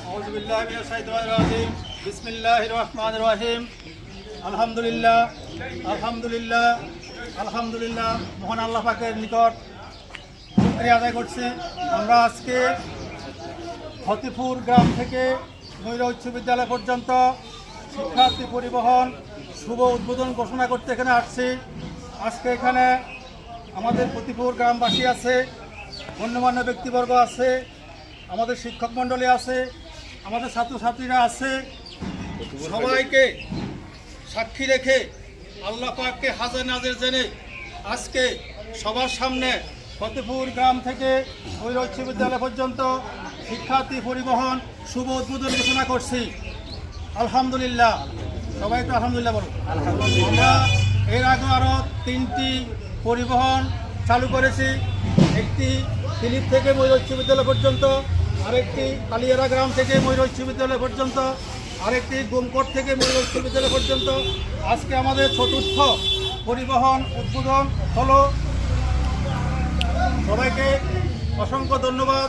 আউযু বিল্লাহি মিনাশ শাইতানির রাজিম। বিসমিল্লাহির রহমানির রহিম। আলহামদুলিল্লাহ, আলহামদুলিল্লাহ, আলহামদুলিল্লাহ। মহান আল্লাহ পাকের নিকট শুকরিয়া আদায় করছি। আমরা আজকে ফতেপুর গ্রাম থেকে ময়রা উচ্চ বিদ্যালয় পর্যন্ত শিক্ষার্থী পরিবহন শুভ উদ্বোধন ঘোষণা করতে এখানে আসছি। আজকে এখানে আমাদের ফতেপুর গ্রামবাসী আছে, গণ্যমান্য ব্যক্তিবর্গ আছে, আমাদের শিক্ষক মণ্ডলী আছে, আমাদের ছাত্রছাত্রীরা আছে। সবাইকে সাক্ষী রেখে আল্লাহ পাককে হাজার নাজের জেনে আজকে সবার সামনে ফতেপুর গ্রাম থেকে ময়রা উচ্চ বিদ্যালয় পর্যন্ত শিক্ষার্থী পরিবহন শুভ উদ্বোধন ঘোষণা করছি। আলহামদুলিল্লাহ, সবাই তো আলহামদুলিল্লাহ বলুন। আমরা এর আগে আরও 3টি পরিবহন চালু করেছি। একটি ফিলিপ থেকে ময়রা উচ্চ বিদ্যালয় পর্যন্ত, আরেকটি কালিয়ারা গ্রাম থেকে ময়রা উচ্চ বিদ্যালয় পর্যন্ত, আরেকটি গোমকট থেকে ময়রা উচ্চ বিদ্যালয় পর্যন্ত। আজকে আমাদের 4র্থ পরিবহন উদ্বোধন হলো। সবাইকে অসংখ্য ধন্যবাদ।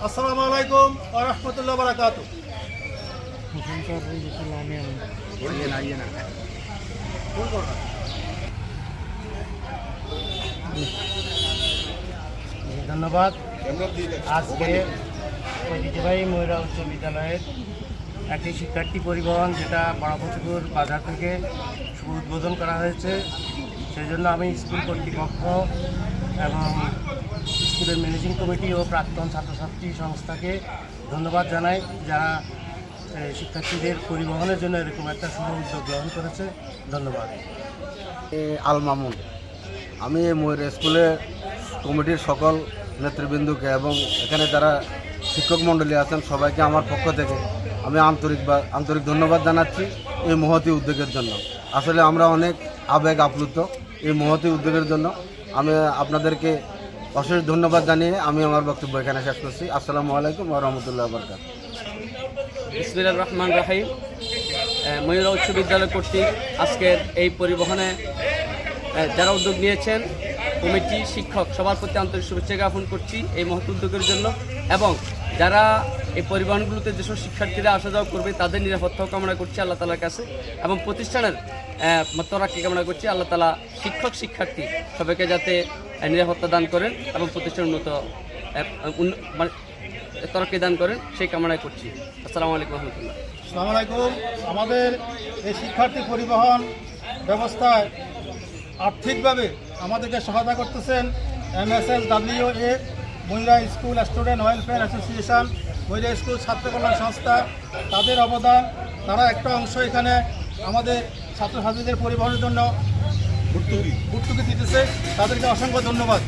আসসালামু আলাইকুম ওয়া রাহমাতুল্লাহি ওয়া বারাকাতুহু। ধন্যবাদ। আজকে ঐতিহ্যবাহী ময়রা উচ্চ বিদ্যালয়ের একটি শিক্ষার্থী পরিবহন যেটা বড়পুকুর বাজার থেকে শুভ উদ্বোধন করা হয়েছে, সেই জন্য আমি স্কুল কর্তৃপক্ষ এবং স্কুলের ম্যানেজিং কমিটি ও প্রাক্তন ছাত্রছাত্রী সংস্থাকে ধন্যবাদ জানাই, যারা শিক্ষার্থীদের পরিবহনের জন্য এরকম একটা শুভ উদ্যোগ গ্রহণ করেছে। ধন্যবাদ। আল মামুন। আমি ময়রা স্কুলের কমিটির সকল নেতৃবৃন্দকে এবং এখানে যারা শিক্ষক মণ্ডলী আছেন সবাইকে আমার পক্ষ থেকে আমি আন্তরিক ধন্যবাদ জানাচ্ছি এই মহতী উদ্যোগের জন্য। আসলে আমরা অনেক আবেগ আপ্লুত এই মহতী উদ্যোগের জন্য। আমি আপনাদেরকে অশেষ ধন্যবাদ জানিয়ে আমি আমার বক্তব্য এখানে শেষ করছি। আসসালামু আলাইকুম ওয়া রাহমাতুল্লাহি ওয়া বারাকাতুহু। বিসমিল্লাহির রহমানির রহিম। ময়রা উচ্চ বিদ্যালয় কর্তৃক আজকের এই পরিবহনে যারা উদ্যোগ নিয়েছেন, কমিটি, শিক্ষক, সবার প্রতি আন্তরিক শুভেচ্ছা জ্ঞাপন করছি এই মহৎ উদ্যোগের জন্য। এবং যারা এই পরিবহনগুলোতে যেসব শিক্ষার্থীরা আসা যাওয়া করবে তাদের নিরাপত্তাও কামনা করছি আল্লাহ তালার কাছে, এবং প্রতিষ্ঠানের তরাক্কি কামনা করছি। আল্লাহ তালা শিক্ষক শিক্ষার্থী সবাইকে যাতে নিরাপত্তা দান করেন এবং প্রতিষ্ঠান উন্নত তরাক্কি দান করেন সেই কামনাই করছি। আসসালামু আলাইকুম রহমতুল্লাহ। আসসালামু আলাইকুম। আমাদের এই শিক্ষার্থী পরিবহন ব্যবস্থায় আর্থিকভাবে আমাদেরকে সহায়তা করতেছেন MSSWA, ময়রা স্কুল স্টুডেন্ট ওয়েলফেয়ার অ্যাসোসিয়েশন, ময়রা স্কুল ছাত্র কল্যাণ সংস্থা। তাদের অবদান, তারা একটা অংশ এখানে আমাদের ছাত্রছাত্রীদের পরিবহনের জন্য ভর্তুকি দিতেছে। তাদেরকে অসংখ্য ধন্যবাদ।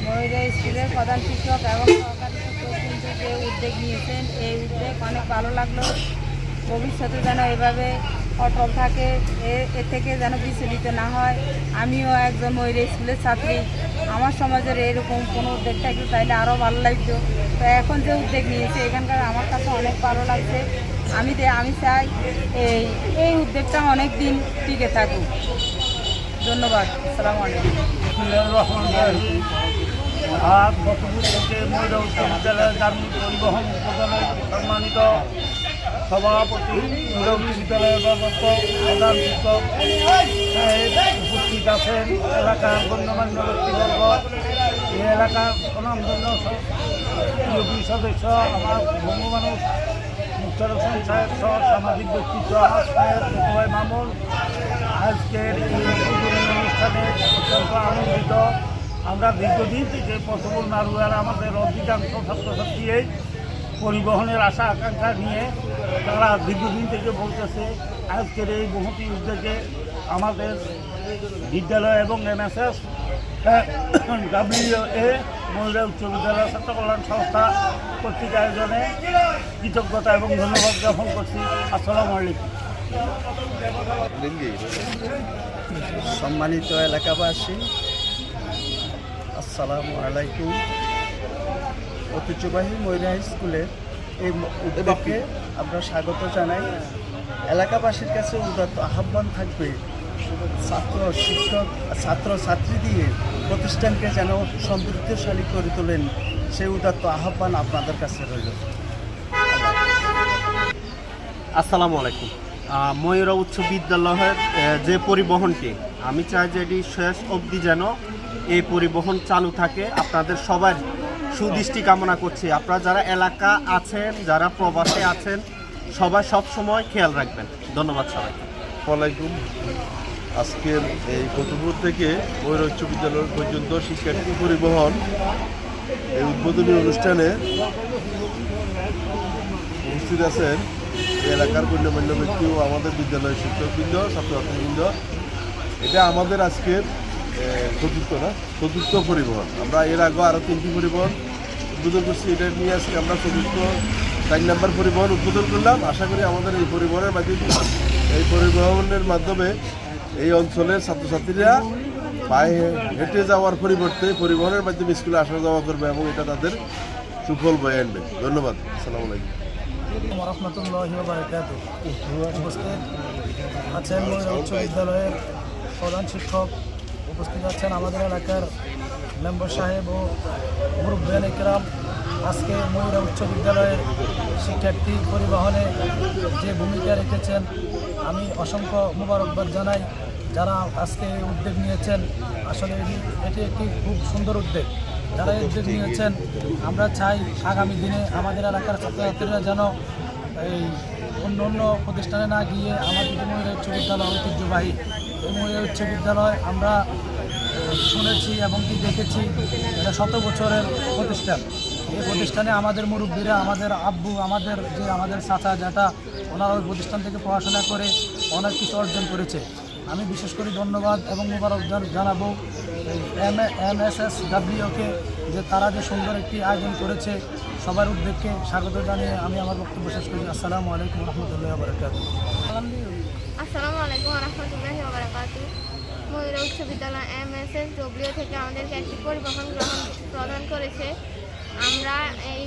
ময়রা স্কুলের প্রধান শিক্ষক এবং সহকারী শিক্ষক কিন্তু যে উদ্যোগ নিয়েছেন, এই উদ্যোগ অনেক ভালো লাগলো। ভবিষ্যতে যেন এভাবে অটল থাকে, এ থেকে যেন বিচলিত না হয়। আমিও একজন ময়রা স্কুলের ছাত্রী, আমার সমাজের এরকম কোনো উদ্যোগ থাকলে তাইলে আরও ভালো লাগতো। তো এখন যে উদ্যোগ নিয়েছে এখানকার আমার কাছে অনেক ভালো লাগছে। আমি চাই এই উদ্যোগটা অনেক দিন টিকে থাকুক। ধন্যবাদ। আসসালামু আলাইকুম। আর ফতেপুর থেকে ময়রা উচ্চ বিদ্যালয়ের গ্রামীণ পরিবহন উদ্বোধনের সম্মানিত সভাপতি, ময়রা উচ্চ বিদ্যালয়ের ব্যবস্থাপক, প্রধান শিক্ষক উপস্থিত আছেন, এলাকার গণ্যমান্য ব্যক্তিবর্গ, এই এলাকার অনামধন্য ইউপি সদস্য, আমার বঙ্গমানুষ মুখতার হোসেন সাহেব সহ সামাজিক ব্যক্তিত্ব, আমার সাহেব সবাই মামুন। আজকের এই উদ্বোধনী অনুষ্ঠানে অত্যন্ত আনন্দিত। আমরা দীর্ঘদিন থেকে ফতেপুর নারুয়ার আমাদের অধিকাংশ ছাত্রছাত্রী এই পরিবহনের আশা আকাঙ্ক্ষা নিয়ে তারা দীর্ঘদিন থেকে বলতেছে। আজকের এই মহতী উদ্যোগে আমাদের বিদ্যালয় এবং MSSWA ময়রা উচ্চ বিদ্যালয় ছাত্র কল্যাণ সংস্থা কর্তৃক আয়োজনে কৃতজ্ঞতা এবং ধন্যবাদ জ্ঞাপন করছি। আসসালামু আলাইকুম। সম্মানিত এলাকাবাসী, আসসালামু আলাইকুম। ঐতিহ্যবাহী ময়রা স্কুলের এই উদ্যোগকে আমরা স্বাগত জানাই। এলাকাবাসীর কাছে উদাত্ত আহ্বান থাকবে ছাত্র শিক্ষক ছাত্র ছাত্রী দিয়ে প্রতিষ্ঠানকে যেন সমৃদ্ধশালী করে তোলেন সেই উদাত্ত আহ্বান আপনাদের কাছে রইল। আসসালামু আলাইকুম। ময়ূরা উচ্চ বিদ্যালয়ের যে পরিবহনটি, আমি চাই যে এটি শেষ অবধি যেন এই পরিবহন চালু থাকে। আপনাদের সবার সুদৃষ্টি কামনা করছি। আপনারা যারা এলাকা আছেন, যারা প্রবাসে আছেন, সবাই সব সময় খেয়াল রাখবেন। ধন্যবাদ সবাইকে। আসসালামাইকুম। আজকের এই ফতুপুর থেকে ময়ূরা উচ্চ বিদ্যালয় পর্যন্ত শিক্ষার্থী পরিবহন এই উদ্বোধনী অনুষ্ঠানে উপস্থিত আছেন এই এলাকার গণ্যমান্য ব্যক্তি ও আমাদের বিদ্যালয়ের শিক্ষকবৃন্দ, ছাত্রছাত্রীবৃন্দ। এটা আমাদের আজকের চতুর্থ পরিবহন। আমরা এর আগে আরও 3টি পরিবহন উদ্বোধন করছি। এটা নিয়ে আজকে আমরা 4 নম্বর পরিবহন উদ্বোধন করলাম। আশা করি আমাদের এই পরিবহনের মাধ্যমে এই অঞ্চলের ছাত্রছাত্রীরা পায়ে হেঁটে যাওয়ার পরিবর্তে পরিবহনের মাধ্যমে স্কুলে আসা যাওয়া করবে এবং এটা তাদের সুফল বয়ে আনবে। ধন্যবাদ। আসসালামু আলাইকুম। রহমতুল্লাহি ওয়া বারাকাতুহু। উপস্থিত আছেন ময়ূরা উচ্চ বিদ্যালয়ের প্রধান শিক্ষক, উপস্থিত আছেন আমাদের এলাকার মেম্বার সাহেব ও মুরব্বিয়ান ইকরাম। আজকে ময়ূরা উচ্চ বিদ্যালয়ের শিক্ষার্থী পরিবহনে যে ভূমিকা রেখেছেন, আমি অসংখ্য মোবারকবাদ জানাই যারা আজকে উদ্যোগ নিয়েছেন। আসলে এটি একটি খুব সুন্দর উদ্যোগ। যারা এই উদ্যোগ নিয়েছেন, আমরা চাই আগামী দিনে আমাদের এলাকার ছাত্রছাত্রীরা যেন এই অন্য প্রতিষ্ঠানে না গিয়ে আমাদের যে ময়ূরা উচ্চ বিদ্যালয় ঐতিহ্যবাহী, এই ময়ূরা উচ্চ বিদ্যালয় আমরা শুনেছি এবং কি দেখেছি এটা 100 বছরের প্রতিষ্ঠান। এই প্রতিষ্ঠানে আমাদের মুরব্বীরা, আমাদের আব্বু, আমাদের চাচা জ্যাঠা, ওনারা ওই প্রতিষ্ঠান থেকে পড়াশোনা করে অনেক কিছু অর্জন করেছে। আমি বিশেষ করে ধন্যবাদ এবং মোবারক জানাবো MSSWকে যে তারা যে সুন্দর একটি আয়োজন করেছে। সবার উদ্যোগকে স্বাগত জানিয়ে আমি আমার বক্তব্য শেষ করি। আসসালামু আলাইকুম রহমতুল্লাহি ওয়া বারাকাতুহু। আসসালামু আলাইকুম রহমতুল্লাহি ওয়া বারাকাতুহু। ময়ূরা উচ্চ বিদ্যালয় MSSW থেকে আমাদেরকে একটি পরিবহন প্রদান করেছে। আমরা এই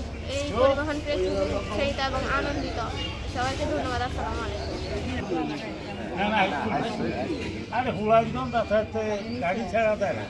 পরিবহন পেয়ে খুবই উৎসাহিত এবং আনন্দিত। সবাইকে ধন্যবাদ। আসসালামু আলাইকুম। আরে হুলাইজন যাতায়াতে গাড়ি ছাড়া দেয় না।